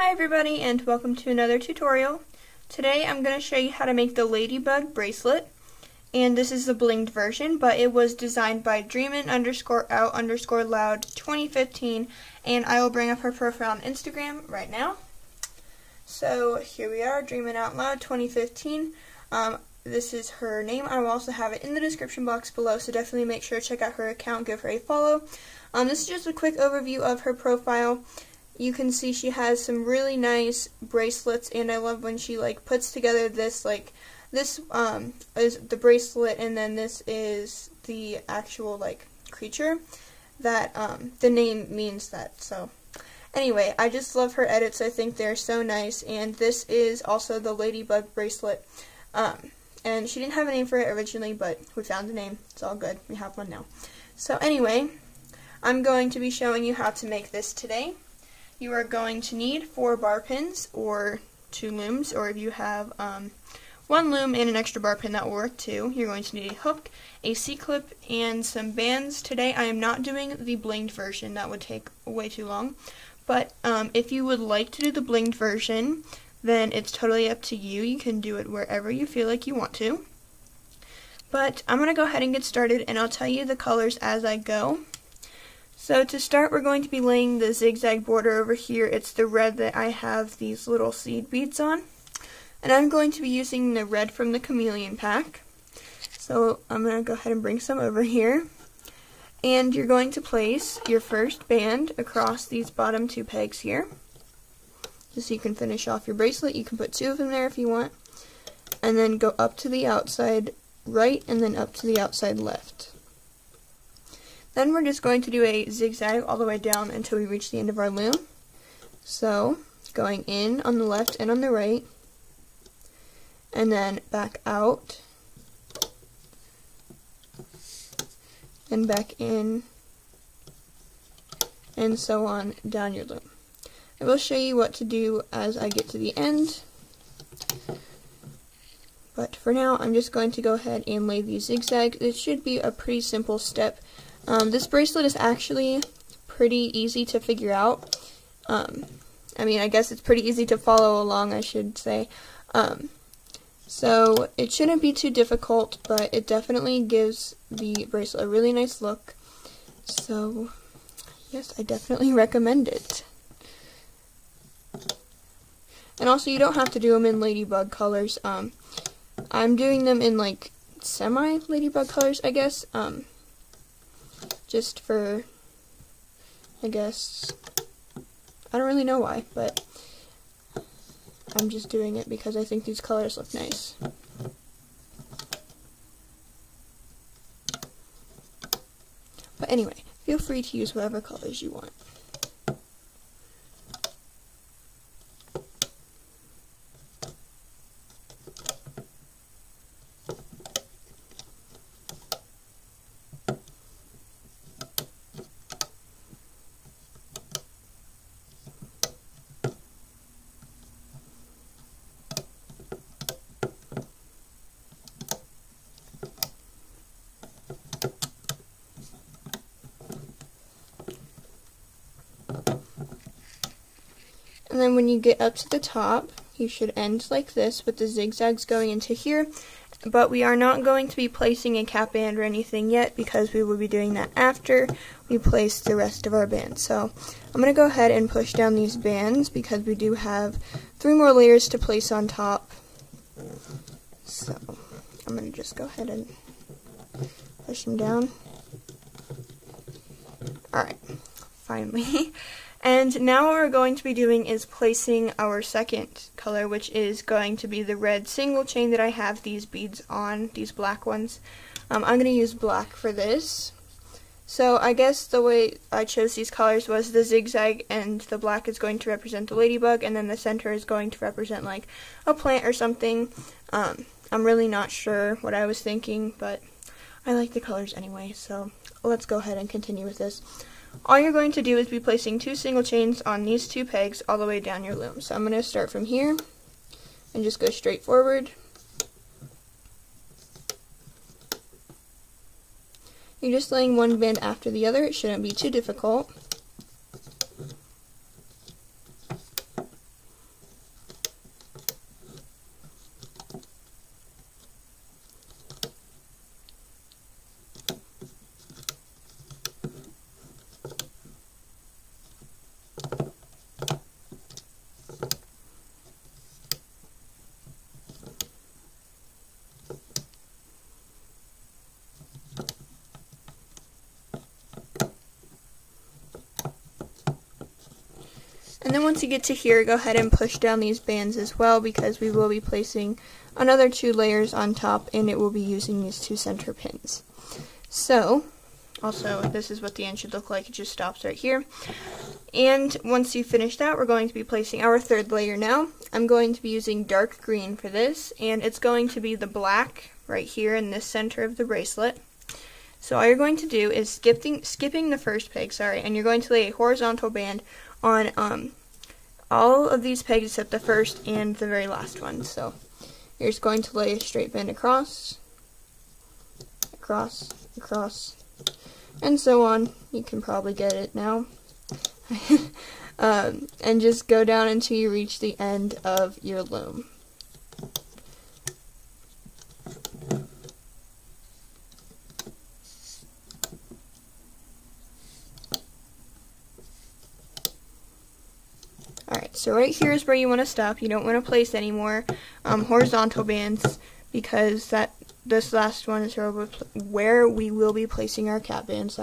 Hi everybody and welcome to another tutorial. Today I'm going to show you how to make the Ladybug bracelet, and this is the blinged version, but it was designed by dreamin_out_loud 2015, and I will bring up her profile on Instagram right now. So here we are, Dreamin' Out Loud 2015. This is her name. I will also have it in the description box below, so definitely make sure to check out her account, give her a follow. This is just a quick overview of her profile. You can see she has some really nice bracelets, and I love when she puts together this, this is the bracelet, and then this is the actual creature that the name means that. So anyway, I just love her edits. I think they're so nice, and this is also the Ladybug bracelet. And she didn't have a name for it originally, but we found a name. It's all good. We have one now. So anyway, I'm going to be showing you how to make this today. You are going to need 4 bar pins or 2 looms, or if you have 1 loom and an extra bar pin, that will work too. You're going to need a hook, a C-clip, and some bands. Today I am not doing the blinged version. That would take way too long. But if you would like to do the blinged version, then it's totally up to you. You can do it wherever you feel like you want to. But I'm going to go ahead and get started, and I'll tell you the colors as I go. So to start, we're going to be laying the zigzag border over here. It's the red that I have these little seed beads on. And I'm going to be using the red from the Chameleon pack. So I'm going to go ahead and bring some over here. And you're going to place your first band across these bottom 2 pegs here, just so you can finish off your bracelet. You can put 2 of them there if you want. And then go up to the outside right and then up to the outside left. Then we're just going to do a zigzag all the way down until we reach the end of our loom. So, going in on the left and on the right, and then back out, and back in, and so on down your loom. I will show you what to do as I get to the end, but for now I'm just going to go ahead and lay these zigzags. It should be a pretty simple step. This bracelet is actually pretty easy to figure out. I mean, I guess it's pretty easy to follow along, I should say. So it shouldn't be too difficult, but it definitely gives the bracelet a really nice look. So yes, I definitely recommend it. And also, you don't have to do them in Ladybug colors. I'm doing them in semi-Ladybug colors, I guess. Just for, I guess, I don't really know why, but I'm just doing it because I think these colors look nice. But anyway, feel free to use whatever colors you want. And then when you get up to the top, you should end like this with the zigzags going into here. But we are not going to be placing a cap band or anything yet, because we will be doing that after we place the rest of our band. So I'm going to go ahead and push down these bands because we do have 3 more layers to place on top. So I'm going to just go ahead and push them down. Alright, finally. And now what we're going to be doing is placing our second color, which is going to be the red single chain that I have these beads on, these black ones. I'm going to use black for this. So I guess the way I chose these colors was the zigzag and the black is going to represent the ladybug, and then the center is going to represent a plant or something. I'm really not sure what I was thinking, but I like the colors anyway, so let's go ahead and continue with this. All you're going to do is be placing 2 single chains on these 2 pegs all the way down your loom. So I'm going to start from here and just go straight forward. You're just laying one band after the other. It shouldn't be too difficult. And then once you get to here, go ahead and push down these bands as well, because we will be placing another 2 layers on top, and it will be using these 2 center pins. So, also, this is what the end should look like. It just stops right here. And once you finish that, we're going to be placing our 3rd layer now. I'm going to be using dark green for this, and it's going to be the black right here in this center of the bracelet. So all you're going to do is skipping the first peg, and you're going to lay a horizontal band on all of these pegs except the first and the very last one. So you're just going to lay a straight band across, across, across, and so on. You can probably get it now. And just go down until you reach the end of your loom. Alright, so right here is where you want to stop. You don't want to place any more horizontal bands, because this last one is where we will be placing our cap band,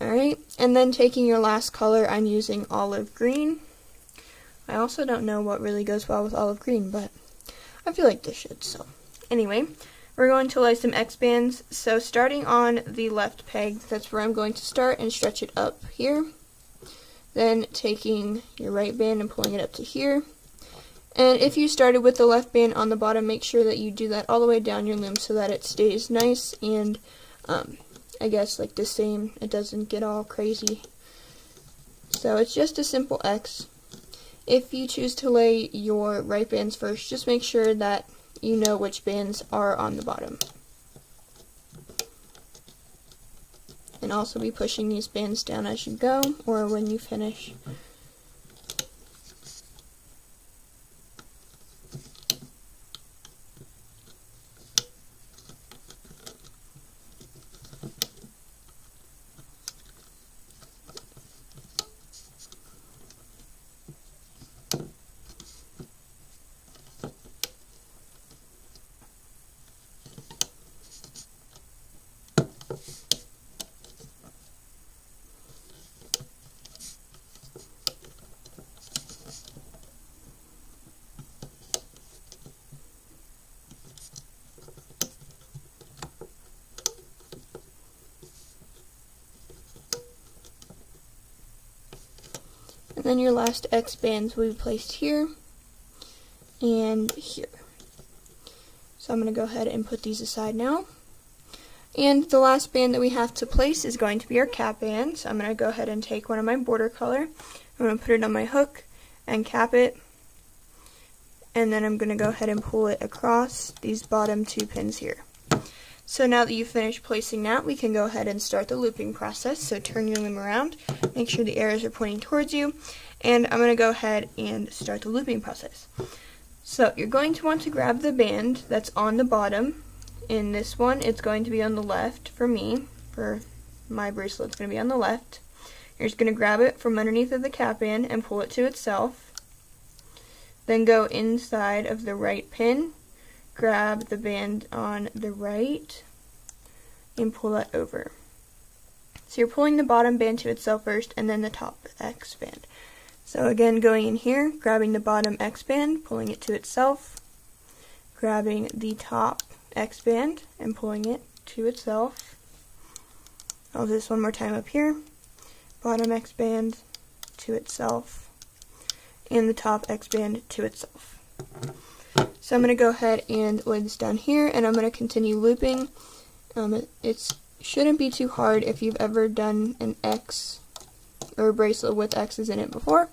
Alright, and then taking your last color, I'm using olive green. I also don't know what really goes well with olive green, but I feel like this should. So anyway, we're going to lay some X bands. So starting on the left peg, that's where I'm going to start, and stretch it up here. Then taking your right band and pulling it up to here. And if you started with the left band on the bottom, make sure that you do that all the way down your loom so that it stays nice and I guess like the same, it doesn't get all crazy. So it's just a simple X. If you choose to lay your right bands first, just make sure that you know which bands are on the bottom. And also be pushing these bands down as you go, or when you finish. And then your last X bands will be placed here and here. So I'm going to go ahead and put these aside now. And the last band that we have to place is going to be our cap band. So I'm going to go ahead and take one of my border color. I'm going to put it on my hook and cap it. And then I'm going to go ahead and pull it across these bottom 2 pins here. So now that you've finished placing that, we can go ahead and start the looping process. So turn your loom around, make sure the arrows are pointing towards you, and I'm going to go ahead and start the looping process. So you're going to want to grab the band that's on the bottom. In this one, it's going to be on the left for me. For my bracelet, it's going to be on the left. You're just going to grab it from underneath of the cap band and pull it to itself. Then go inside of the right pin. Grab the band on the right and pull that over. So you're pulling the bottom band to itself first and then the top X band. So again, going in here, grabbing the bottom X band, pulling it to itself, grabbing the top X band and pulling it to itself. I'll do this one more time up here. Bottom X band to itself and the top X band to itself. So I'm going to go ahead and lay this down here, and I'm going to continue looping. It shouldn't be too hard if you've ever done an X or a bracelet with X's in it before.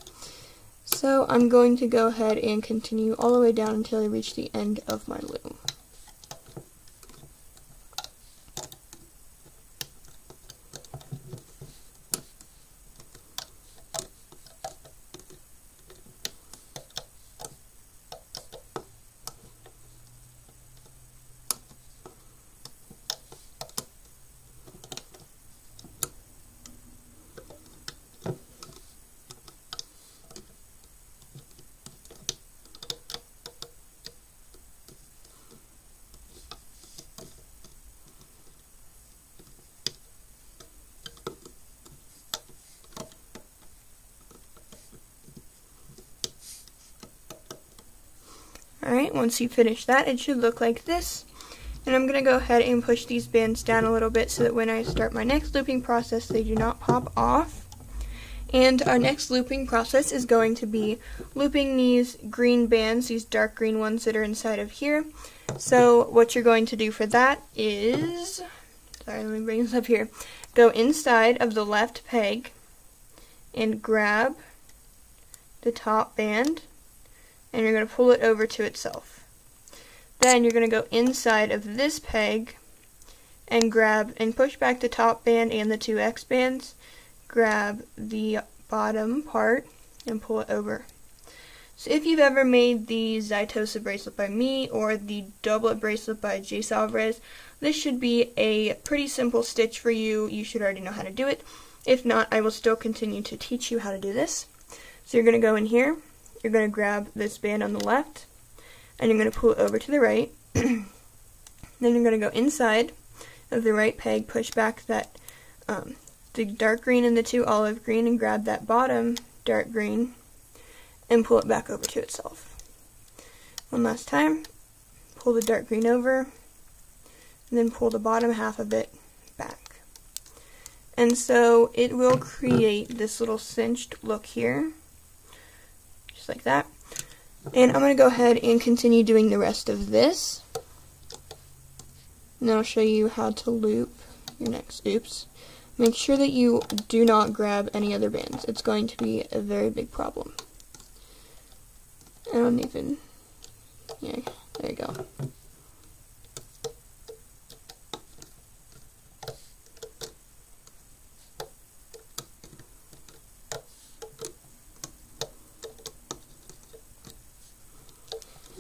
So I'm going to go ahead and continue all the way down until I reach the end of my loom. Alright, once you finish that, it should look like this. And I'm going to go ahead and push these bands down a little bit so that when I start my next looping process, they do not pop off. And our next looping process is going to be looping these green bands, these dark green ones that are inside of here. So what you're going to do for that is, sorry, let me bring this up here. Go inside of the left peg and grab the top band, and you're going to pull it over to itself. Then you're going to go inside of this peg and grab and push back the top band and the two X bands. Grab the bottom part and pull it over. So if you've ever made the Zytosa bracelet by me or the doublet bracelet by J. Salvarez, this should be a pretty simple stitch for you. You should already know how to do it. If not, I will still continue to teach you how to do this. So you're going to go in here, you're going to grab this band on the left, and you're going to pull it over to the right. Then you're going to go inside of the right peg, push back that the dark green and the two olive green, and grab that bottom dark green and pull it back over to itself. One last time, pull the dark green over, and then pull the bottom half of it back. And so it will create this little cinched look here, just like that. And I'm going to go ahead and continue doing the rest of this. And then I'll show you how to loop your next. Oops. Make sure that you do not grab any other bands. It's going to be a very big problem. I don't even... Yeah, there you go.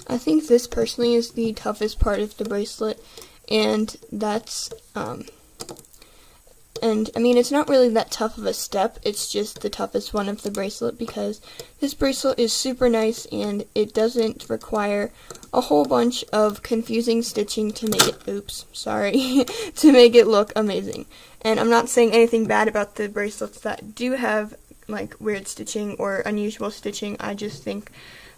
I think this personally is the toughest part of the bracelet, and that's, and I mean, it's not really that tough of a step, it's just the toughest one of the bracelet, because this bracelet is super nice and it doesn't require a whole bunch of confusing stitching to make it, oops, sorry, to make it look amazing. And I'm not saying anything bad about the bracelets that do have like weird stitching or unusual stitching, I just think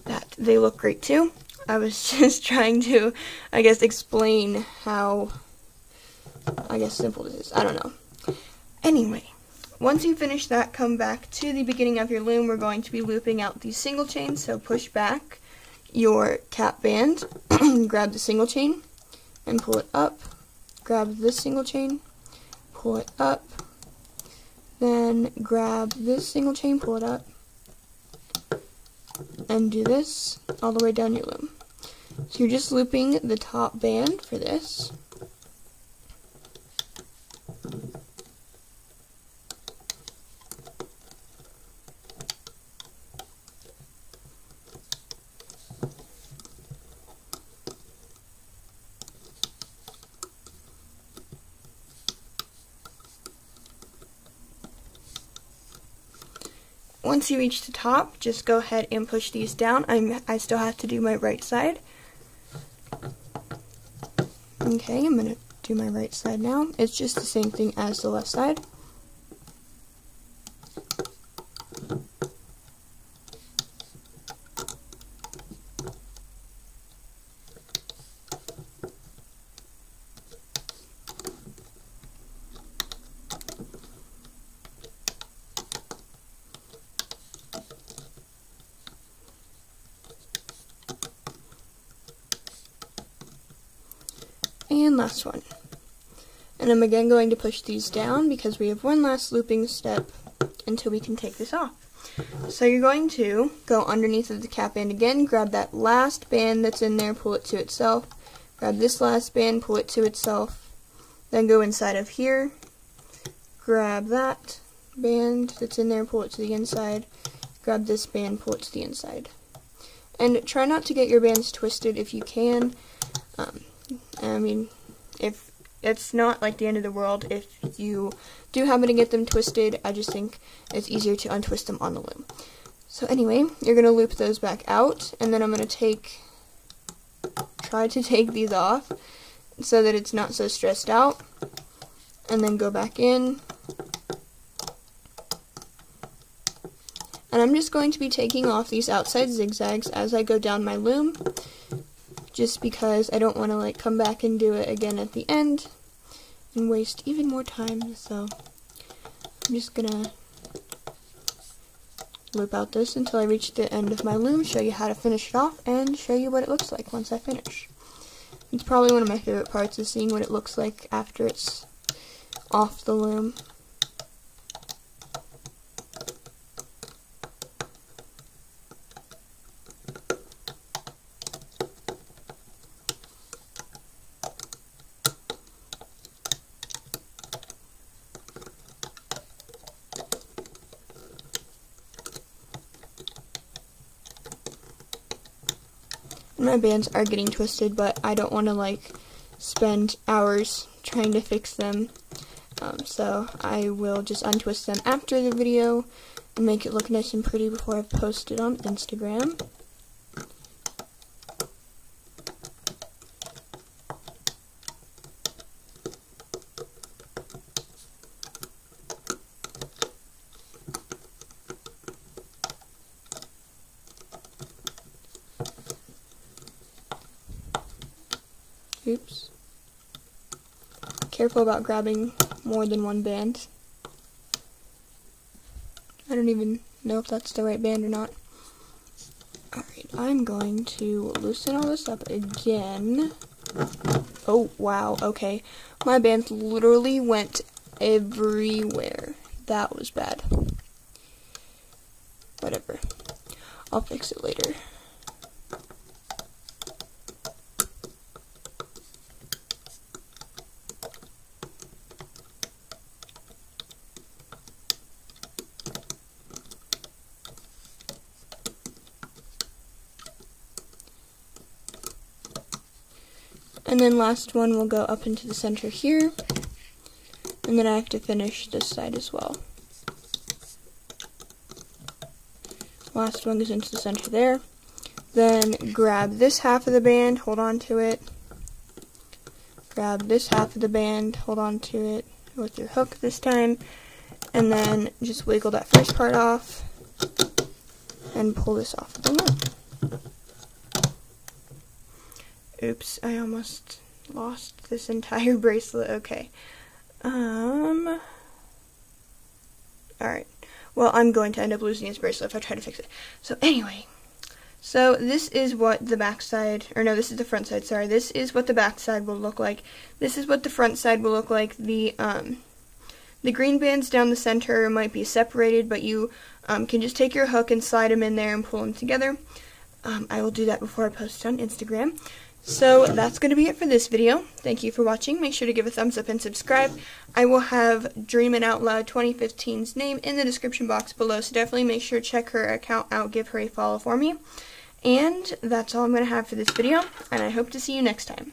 that they look great too. I was just trying to, I guess, explain how, I guess, simple this is. I don't know. Anyway, once you finish that, come back to the beginning of your loom. We're going to be looping out the single chain, so push back your cap band, grab the single chain, and pull it up. Grab this single chain, pull it up, then grab this single chain, pull it up, and do this all the way down your loom. So you're just looping the top band for this. Once you reach the top, just go ahead and push these down. I still have to do my right side. Okay, I'm going to do my right side now. It's just the same thing as the left side. And last one. And I'm again going to push these down because we have one last looping step until we can take this off. So you're going to go underneath of the cap band again, grab that last band that's in there, pull it to itself, grab this last band, pull it to itself, then go inside of here, grab that band that's in there, pull it to the inside, grab this band, pull it to the inside. And try not to get your bands twisted if you can. I mean, if it's not like the end of the world if you do happen to get them twisted, I just think it's easier to untwist them on the loom. So anyway, you're going to loop those back out, and then I'm going to try to take these off so that it's not so stressed out, and then go back in, And I'm just going to be taking off these outside zigzags as I go down my loom, just because I don't want to like come back and do it again at the end and waste even more time. So I'm just gonna loop out this until I reach the end of my loom, show you how to finish it off, and show you what it looks like once I finish. It's probably one of my favorite parts, is seeing what it looks like after it's off the loom. My bands are getting twisted, but I don't want to like spend hours trying to fix them, so I will just untwist them after the video and make it look nice and pretty before I post it on Instagram. Oops. Careful about grabbing more than one band. I don't even know if that's the right band or not. Alright, I'm going to loosen all this up again. Oh, wow, okay. My bands literally went everywhere. That was bad. Whatever. I'll fix it later. And then last one will go up into the center here, and then I have to finish this side as well. Last one goes into the center there. Then grab this half of the band, hold on to it. Grab this half of the band, hold on to it with your hook this time, and then just wiggle that first part off and pull this off of the loom. Oops, I almost lost this entire bracelet. Okay. Alright. Well, I'm going to end up losing this bracelet if I try to fix it. So anyway, so this is what the back side, or no, this is the front side, sorry. This is what the back side will look like. This is what the front side will look like. The green bands down the center might be separated, but you can just take your hook and slide them in there and pull them together. I will do that before I post it on Instagram. So that's going to be it for this video. Thank you for watching. Make sure to give a thumbs up and subscribe. I will have Dreamin' Out Loud 2015's name in the description box below, so definitely make sure to check her account out, give her a follow for me. And that's all I'm going to have for this video, and I hope to see you next time.